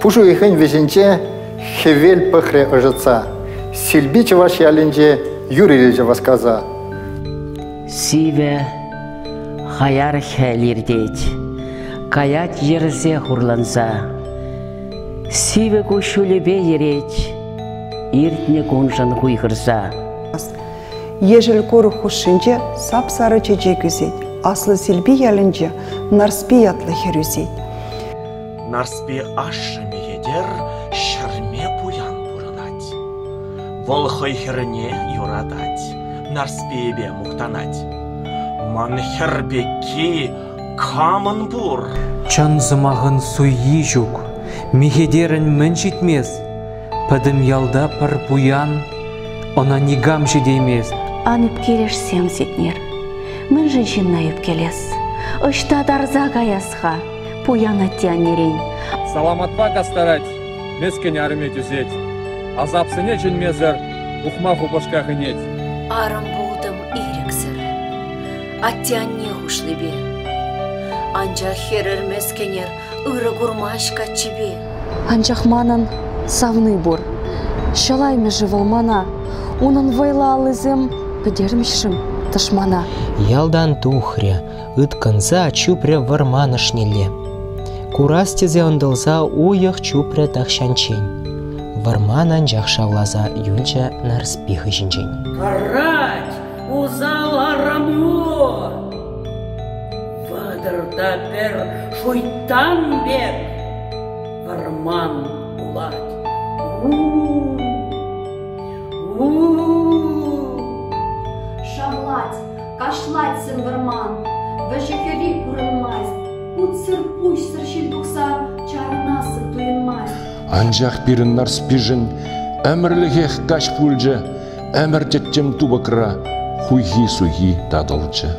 Пушу ихен везенче хевел пыхре ыжыца. Сильбиче ваш ялинче юрилеже васказа. Сиве хаяр хелирдеть, каят ерзе хурланса. Сиве кушулебе ереть, иртне кунжан хуйхырса. Ежел кору хушинче сап-сары чече күзет. Аслы сильби ялинче нарспи ятлы херюзет. Нарспи ашшыме едер, шырме пуян бурынать. Вол хыйхерне юрадать, нарспиебе мухтанать. Ман хербеки камын бур. Чан зымағын суйи жүк, мехедерін мін жетмес. Падым ялда пар пуян, она нигам жедеймес. Анып келеш сем сетнер, мін женщина юп келес. Ышта дарза гаясха, пуяна тянерейн. Саламатпа кастарать, мескене армет үзет. Азапсыне жінмезір, ухма хупашка хынет. Арым болдым ирексір, аттянне хушлыбе. Анча херер мескенер ыры гурмашка чебе. Анчах манан савны бур. Шалайме живылмана, унын вайла алызым педермішім тышмана. Ялдан тухря, ытканза чупря варманышнеле. Курастезе ындылза уйық чупря тахшанчень. Варманан жақшавлаза юнча нарспихы жінчень. Карать, узал араму! Вадырда бер шуйтан бер, варман булать. Шавлать, кашлать сын варман, вежекери курылмайз, утсыр пуш сыршил дуксар, чарнасы туйынмайз. Анжақ бірін нарспижін, әмірлігех каш пульжы, әмір тетчем тубакра, хуйхи-суйхи тадылчы.